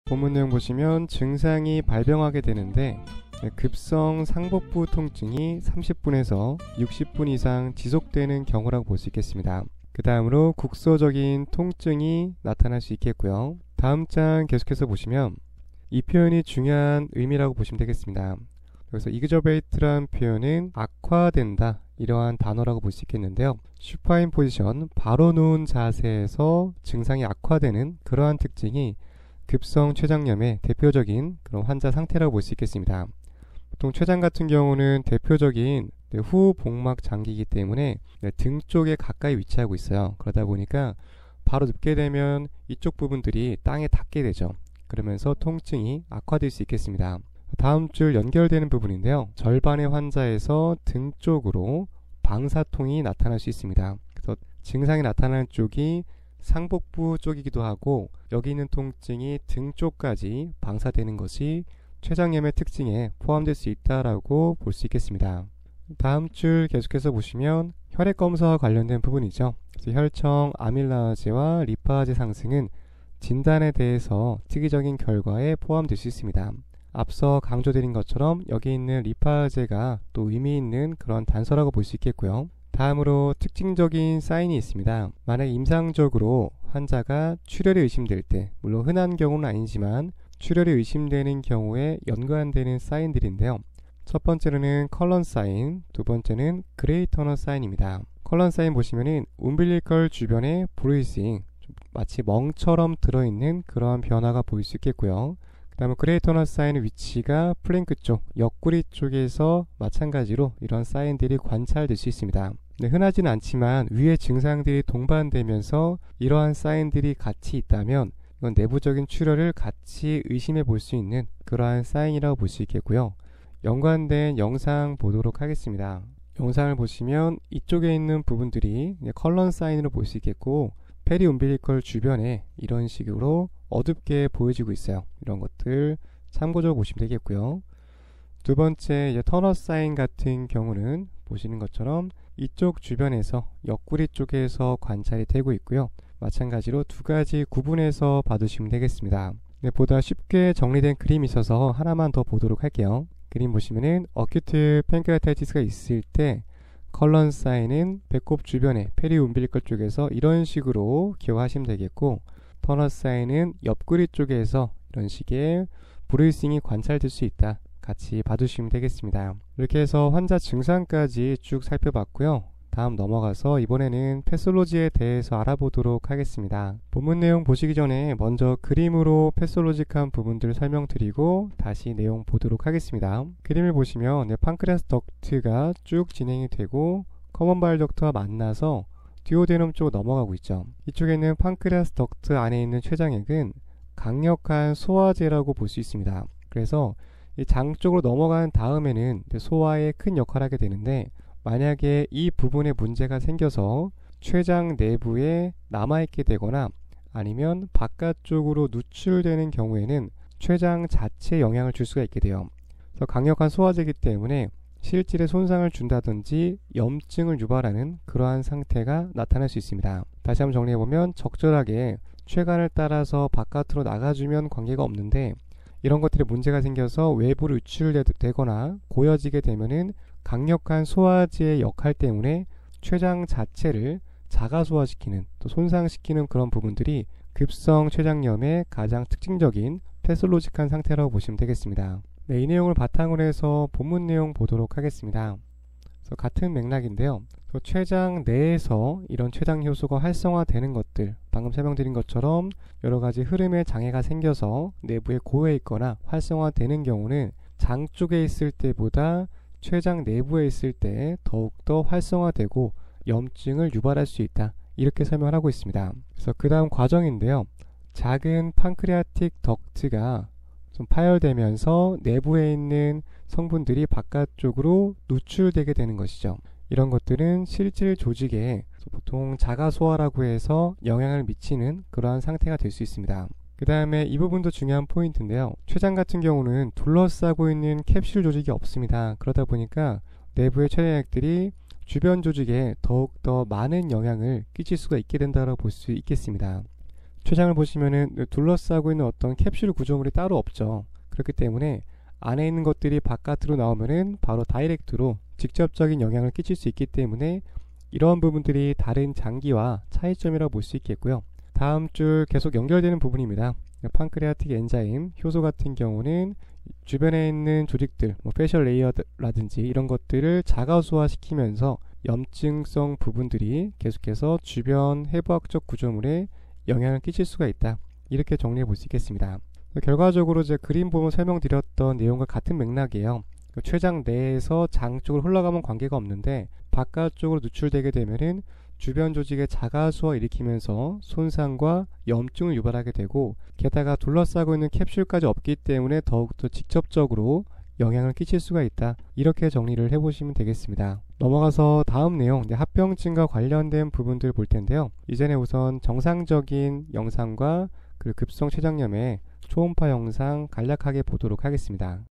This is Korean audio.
본문 내용 보시면 증상이 발병하게 되는데 급성 상복부 통증이 30분에서 60분 이상 지속되는 경우라고 볼 수 있겠습니다. 그 다음으로 국소적인 통증이 나타날 수 있겠고요. 다음 장 계속해서 보시면 이 표현이 중요한 의미라고 보시면 되겠습니다. 그래서 exaggerate라는 표현은 악화된다, 이러한 단어라고 볼 수 있겠는데요. 슈파인 포지션, 바로 누운 자세에서 증상이 악화되는 그러한 특징이 급성 췌장염의 대표적인 그런 환자 상태라고 볼 수 있겠습니다. 보통 췌장 같은 경우는 대표적인 후복막 장기이기 때문에 등 쪽에 가까이 위치하고 있어요. 그러다 보니까 바로 눕게 되면 이쪽 부분들이 땅에 닿게 되죠. 그러면서 통증이 악화될 수 있겠습니다. 다음 줄 연결되는 부분인데요. 절반의 환자에서 등 쪽으로 방사통이 나타날 수 있습니다. 그래서 증상이 나타나는 쪽이 상복부 쪽이기도 하고 여기 있는 통증이 등 쪽까지 방사되는 것이 췌장염의 특징에 포함될 수 있다라고 볼 수 있겠습니다. 다음 줄 계속해서 보시면 혈액 검사와 관련된 부분이죠. 그래서 혈청 아밀라아제와 리파아제 상승은 진단에 대해서 특이적인 결과에 포함될 수 있습니다. 앞서 강조드린 것처럼 여기 있는 리파아제가 또 의미 있는 그런 단서라고 볼 수 있겠고요. 다음으로 특징적인 사인이 있습니다. 만약 임상적으로 환자가 출혈이 의심될 때, 물론 흔한 경우는 아니지만 출혈이 의심되는 경우에 연관되는 사인들인데요. 첫 번째로는 컬런 사인, 두 번째는 그레이 터너 사인입니다. 컬런 사인 보시면은 움빌리컬 주변에 브루이싱, 마치 멍처럼 들어있는 그러한 변화가 보일 수 있겠고요. 그 다음에 그레이 터너 사인의 위치가 플랭크 쪽, 옆구리 쪽에서 마찬가지로 이런 사인들이 관찰될 수 있습니다. 흔하지는 않지만 위의 증상들이 동반되면서 이러한 사인들이 같이 있다면 이건 내부적인 출혈을 같이 의심해 볼 수 있는 그러한 사인이라고 볼 수 있겠고요. 연관된 영상 보도록 하겠습니다. 영상을 보시면 이쪽에 있는 부분들이 컬런 사인으로 볼 수 있겠고 페리 움빌리컬 주변에 이런 식으로 어둡게 보여지고 있어요. 이런 것들 참고적으로 보시면 되겠고요. 두 번째 터너 사인 같은 경우는 보시는 것처럼 이쪽 주변에서 옆구리 쪽에서 관찰이 되고 있고요. 마찬가지로 두 가지 구분해서 봐두시면 되겠습니다. 보다 쉽게 정리된 그림이 있어서 하나만 더 보도록 할게요. 그림 보시면은 어큐트 팬크레아타이티스가 있을 때 컬런 사인은 배꼽 주변에 페리 움빌리컬 쪽에서 이런 식으로 기억하시면 되겠고, 터너 사인은 옆구리 쪽에서 이런 식의 브루이싱이 관찰될 수 있다, 같이 봐두시면 되겠습니다. 이렇게 해서 환자 증상까지 쭉 살펴봤고요. 다음 넘어가서 이번에는 패솔로지에 대해서 알아보도록 하겠습니다. 본문 내용 보시기 전에 먼저 그림으로 패솔로직한 부분들 설명드리고 다시 내용 보도록 하겠습니다. 그림을 보시면 판크레아스 덕트가 쭉 진행이 되고 커먼 바일 덕트와 만나서 듀오데넘 쪽으로 넘어가고 있죠. 이쪽에는 판크레아스 덕트 안에 있는 췌장액은 강력한 소화제라고 볼 수 있습니다. 그래서 이 장 쪽으로 넘어간 다음에는 소화에 큰 역할을 하게 되는데, 만약에 이 부분에 문제가 생겨서 췌장 내부에 남아있게 되거나 아니면 바깥쪽으로 누출되는 경우에는 췌장 자체에 영향을 줄 수가 있게 돼요. 그래서 강력한 소화제이기 때문에 실질에 손상을 준다든지 염증을 유발하는 그러한 상태가 나타날 수 있습니다. 다시 한번 정리해보면 적절하게 췌간을 따라서 바깥으로 나가주면 관계가 없는데, 이런 것들에 문제가 생겨서 외부로 유출되거나 고여지게 되면은 강력한 소화제의 역할 때문에 췌장 자체를 자가소화시키는, 또 손상시키는 그런 부분들이 급성 췌장염의 가장 특징적인 패솔로직한 상태라고 보시면 되겠습니다. 네, 이 내용을 바탕으로 해서 본문 내용 보도록 하겠습니다. 그래서 같은 맥락인데요. 췌장 내에서 이런 췌장 효소가 활성화되는 것들, 방금 설명드린 것처럼 여러가지 흐름에 장애가 생겨서 내부에 고여 있거나 활성화되는 경우는 장 쪽에 있을 때보다 췌장 내부에 있을 때 더욱더 활성화되고 염증을 유발할 수 있다, 이렇게 설명을 하고 있습니다. 그래서 그 다음 과정인데요. 작은 판크레아틱 덕트가 좀 파열되면서 내부에 있는 성분들이 바깥쪽으로 누출되게 되는 것이죠. 이런 것들은 실질 조직에 보통 자가소화라고 해서 영향을 미치는 그러한 상태가 될 수 있습니다. 그 다음에 이 부분도 중요한 포인트인데요. 췌장 같은 경우는 둘러싸고 있는 캡슐 조직이 없습니다. 그러다 보니까 내부의 췌장액들이 주변 조직에 더욱더 많은 영향을 끼칠 수가 있게 된다고 볼 수 있겠습니다. 췌장을 보시면은 둘러싸고 있는 어떤 캡슐 구조물이 따로 없죠. 그렇기 때문에 안에 있는 것들이 바깥으로 나오면은 바로 다이렉트로 직접적인 영향을 끼칠 수 있기 때문에 이러한 부분들이 다른 장기와 차이점이라고 볼 수 있겠고요. 다음 줄 계속 연결되는 부분입니다. 판크레아틱 엔자임, 효소 같은 경우는 주변에 있는 조직들, 페셜 레이어라든지 이런 것들을 자가수화시키면서 염증성 부분들이 계속해서 주변 해부학적 구조물에 영향을 끼칠 수가 있다. 이렇게 정리해 볼 수 있겠습니다. 결과적으로 제가 그림 보면 설명드렸던 내용과 같은 맥락이에요. 췌장 내에서 장 쪽으로 흘러가면 관계가 없는데 바깥쪽으로 누출되게 되면은 주변 조직의 자가수화 일으키면서 손상과 염증을 유발하게 되고, 게다가 둘러싸고 있는 캡슐까지 없기 때문에 더욱더 직접적으로 영향을 끼칠 수가 있다. 이렇게 정리를 해보시면 되겠습니다. 넘어가서 다음 내용, 합병증과 관련된 부분들 볼 텐데요. 이전에 우선 정상적인 영상과 그 급성 췌장염의 초음파 영상 간략하게 보도록 하겠습니다.